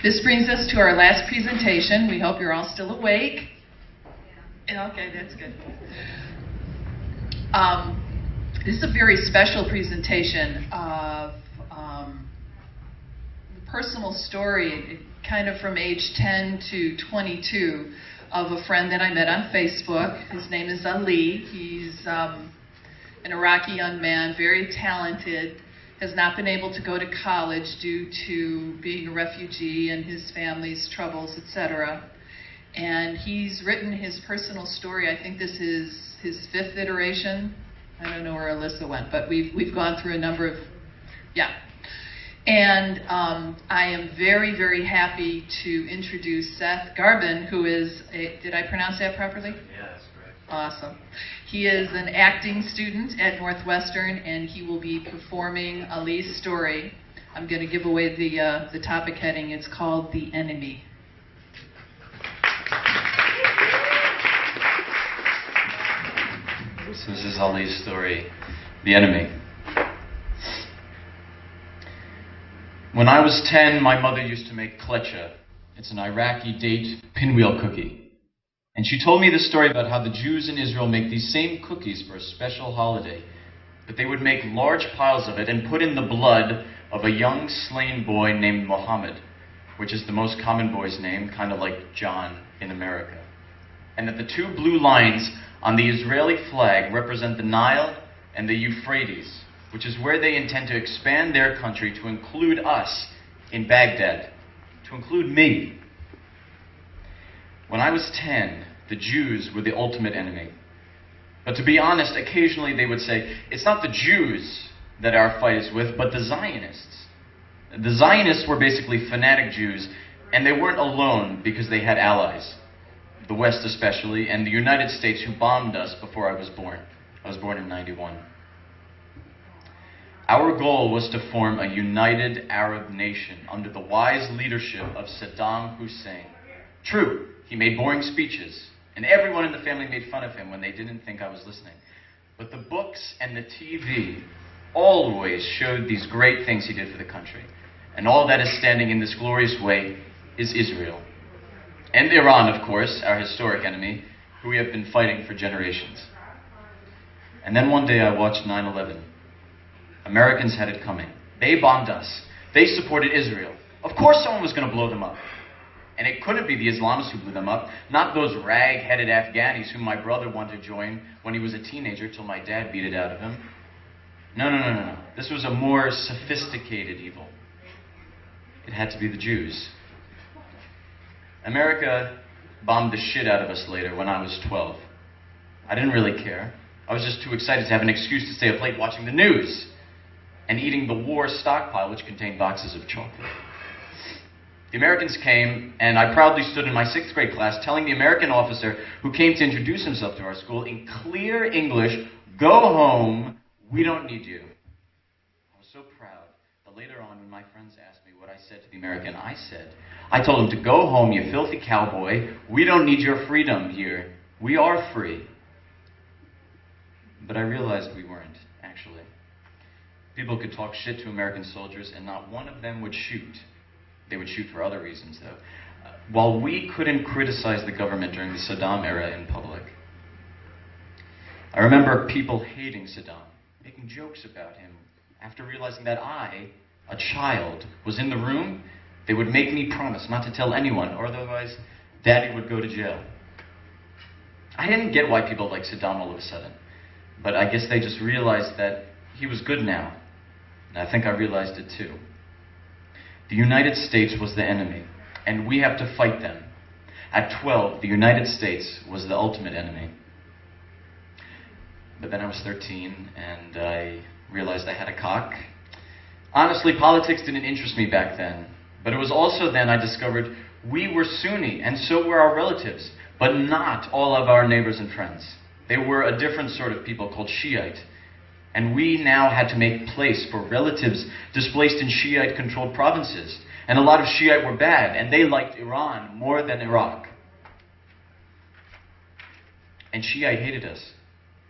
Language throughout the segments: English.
This brings us to our last presentation. We hope you're all still awake. Yeah, okay, that's good. This is a very special presentation of the personal story, kind of from age 10 to 22, of a friend that I met on Facebook. His name is Ali. He's an Iraqi young man, very talented, has not been able to go to college due to being a refugee and his family's troubles, etc. And he's written his personal story. I think this is his 5th iteration. I don't know where Alyssa went, but we've gone through a number of, yeah. And I am very, very happy to introduce Seth Garben, who is did I pronounce that properly? Yeah, that's correct. Awesome. He is an acting student at Northwestern, and he will be performing Ali's story. I'm going to give away the topic heading. It's called The Enemy. So this is Ali's story, The Enemy. When I was 10, my mother used to make klecha. It's an Iraqi date pinwheel cookie. And she told me the story about how the Jews in Israel make these same cookies for a special holiday. But they would make large piles of it and put in the blood of a young slain boy named Muhammad, which is the most common boy's name, kind of like John in America. And that the 2 blue lines on the Israeli flag represent the Nile and the Euphrates, which is where they intend to expand their country to include us in Baghdad, to include me. When I was 10, the Jews were the ultimate enemy. But to be honest, occasionally they would say, it's not the Jews that our fight is with, but the Zionists. The Zionists were basically fanatic Jews, and they weren't alone because they had allies. The West especially, and the United States, who bombed us before I was born. I was born in '91. Our goal was to form a united Arab nation under the wise leadership of Saddam Hussein. True, he made boring speeches, and everyone in the family made fun of him when they didn't think I was listening. But the books and the TV always showed these great things he did for the country. And all that is standing in this glorious way is Israel. And Iran, of course, our historic enemy, who we have been fighting for generations. And then one day I watched 9/11. Americans had it coming. They bombed us. They supported Israel. Of course someone was going to blow them up. And it couldn't be the Islamists who blew them up, not those rag-headed Afghanis whom my brother wanted to join when he was a teenager till my dad beat it out of him. No. This was a more sophisticated evil. It had to be the Jews. America bombed the shit out of us later when I was 12. I didn't really care. I was just too excited to have an excuse to stay up late watching the news and eating the war stockpile, which contained boxes of chocolate. The Americans came, and I proudly stood in my 6th grade class telling the American officer who came to introduce himself to our school in clear English, "Go home, we don't need you." I was so proud that later on when my friends asked me what I said to the American, I told him to go home, you filthy cowboy. We don't need your freedom here. We are free. But I realized we weren't, actually. People could talk shit to American soldiers and not one of them would shoot. They would shoot for other reasons, though. While we couldn't criticize the government during the Saddam era in public. I remember people hating Saddam, making jokes about him. After realizing that I, a child, was in the room, they would make me promise not to tell anyone, or otherwise Daddy would go to jail. I didn't get why people liked Saddam all of a sudden, but I guess they just realized that he was good now. And I think I realized it too. The United States was the enemy, and we have to fight them. At 12, the United States was the ultimate enemy. But then I was 13, and I realized I had a cock. Honestly, politics didn't interest me back then. But it was also then I discovered we were Sunni, and so were our relatives, but not all of our neighbors and friends. They were a different sort of people called Shiite. And we now had to make place for relatives displaced in Shiite-controlled provinces. And a lot of Shiite were bad, and they liked Iran more than Iraq. And Shiite hated us.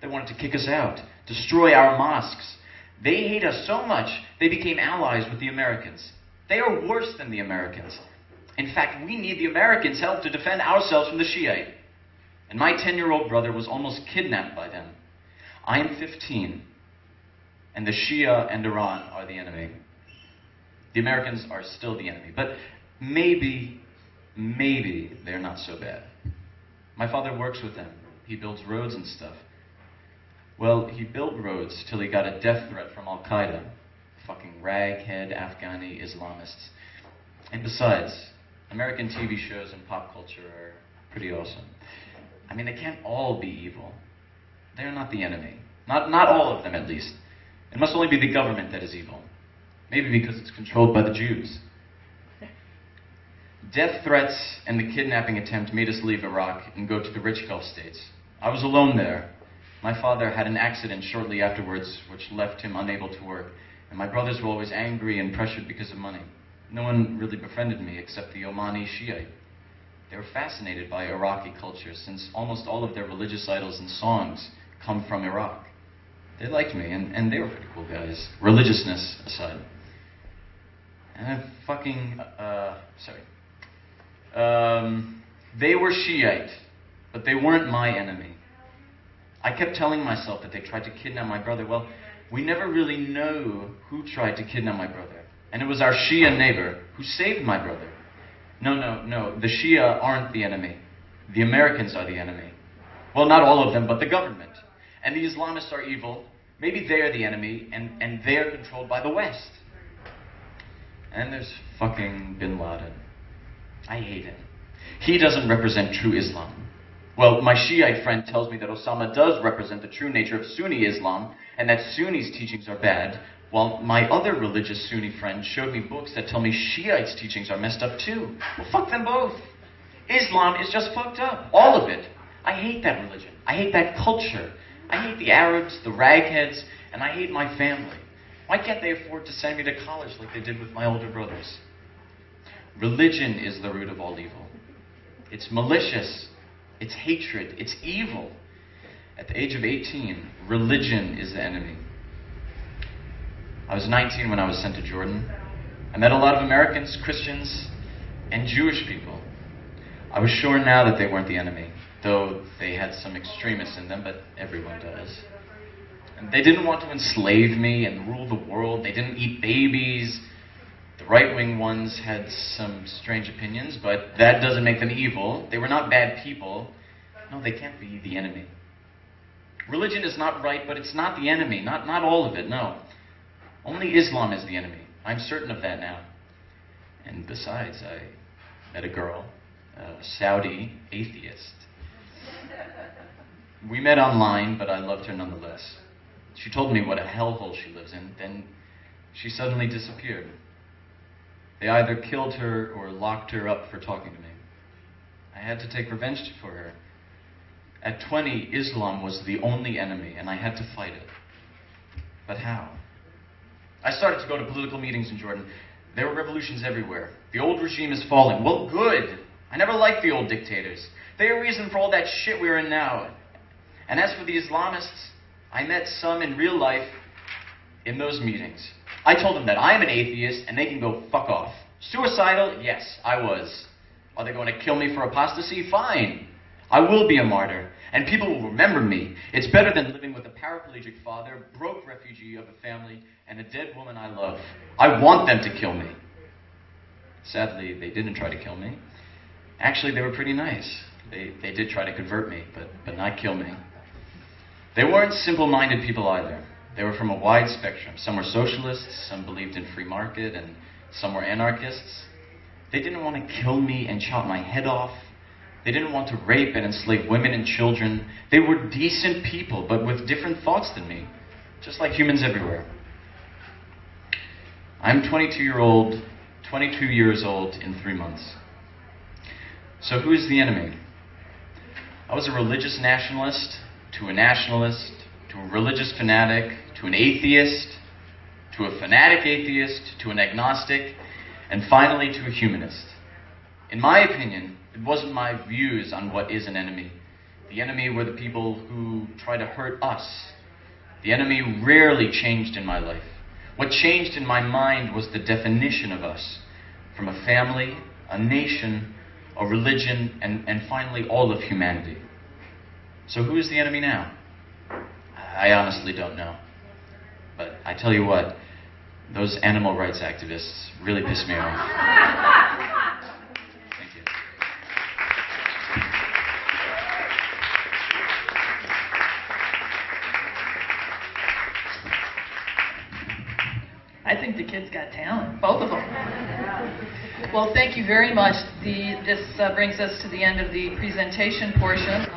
They wanted to kick us out, destroy our mosques. They hate us so much, they became allies with the Americans. They are worse than the Americans. In fact, we need the Americans' help to defend ourselves from the Shiite. And my 10-year-old brother was almost kidnapped by them. I am 15, and the Shia and Iran are the enemy. The Americans are still the enemy, but maybe they're not so bad. My father works with them. He builds roads and stuff. Well, he built roads till he got a death threat from Al-Qaeda. Fucking raghead Afghani Islamists. And besides, American TV shows and pop culture are pretty awesome. I mean, they can't all be evil. They're not the enemy. Not all of them, at least. It must only be the government that is evil. Maybe because it's controlled by the Jews. Death threats and the kidnapping attempt made us leave Iraq and go to the rich Gulf states. I was alone there. My father had an accident shortly afterwards, which left him unable to work. And my brothers were always angry and pressured because of money. No one really befriended me except the Omani Shiite. They were fascinated by Iraqi culture, since almost all of their religious idols and songs come from Iraq. They liked me, and they were pretty cool guys, religiousness aside. And they were Shiite, but they weren't my enemy. I kept telling myself that they tried to kidnap my brother. Well, we never really know who tried to kidnap my brother. And it was our Shia neighbor who saved my brother. No. The Shia aren't the enemy. The Americans are the enemy. Well, not all of them, but the government. And the Islamists are evil. Maybe they're the enemy, and they're controlled by the West. And there's fucking Bin Laden. I hate him. He doesn't represent true Islam. Well, my Shiite friend tells me that Osama does represent the true nature of Sunni Islam, and that Sunni's teachings are bad, while my other religious Sunni friend showed me books that tell me Shiite's teachings are messed up too. Well, fuck them both. Islam is just fucked up. All of it. I hate that religion. I hate that culture. I hate the Arabs, the ragheads, and I hate my family. Why can't they afford to send me to college like they did with my older brothers? Religion is the root of all evil. It's malicious. It's hatred. It's evil. At the age of 18, religion is the enemy. I was 19 when I was sent to Jordan. I met a lot of Americans, Christians, and Jewish people. I was sure now that they weren't the enemy, though they had some extremists in them, but everyone does. And they didn't want to enslave me and rule the world. They didn't eat babies. The right-wing ones had some strange opinions, but that doesn't make them evil. They were not bad people. No, they can't be the enemy. Religion is not right, but it's not the enemy. Not all of it, no. Only Islam is the enemy. I'm certain of that now. And besides, I met a girl, a Saudi atheist. We met online, but I loved her nonetheless. She told me what a hellhole she lives in, then she suddenly disappeared. They either killed her or locked her up for talking to me. I had to take revenge for her. At 20, Islam was the only enemy, and I had to fight it. But how? I started to go to political meetings in Jordan. There were revolutions everywhere. The old regime is falling. Well, good. I never liked the old dictators. They're a reason for all that shit we're in now. And as for the Islamists, I met some in real life in those meetings. I told them that I'm an atheist and they can go fuck off. Suicidal? Yes, I was. Are they going to kill me for apostasy? Fine. I will be a martyr, and people will remember me. It's better than living with a paraplegic father, broke refugee of a family, and a dead woman I love. I want them to kill me. Sadly, they didn't try to kill me. Actually, they were pretty nice. They did try to convert me, but not kill me. They weren't simple-minded people either. They were from a wide spectrum. Some were socialists, some believed in free market, and some were anarchists. They didn't want to kill me and chop my head off. They didn't want to rape and enslave women and children. They were decent people, but with different thoughts than me, just like humans everywhere. I'm 22 years old in 3 months. So who is the enemy? I was a religious nationalist, to a nationalist, to a religious fanatic, to an atheist, to a fanatic atheist, to an agnostic, and finally to a humanist. In my opinion, it wasn't my views on what is an enemy. The enemy were the people who try to hurt us. The enemy rarely changed in my life. What changed in my mind was the definition of us. From a family a nation, a religion, and finally all of humanity. So who is the enemy now? I honestly don't know. But I tell you what, those animal rights activists really piss me off. Thank you. I think the kids got talent, both of them. Well, thank you very much. This brings us to the end of the presentation portion.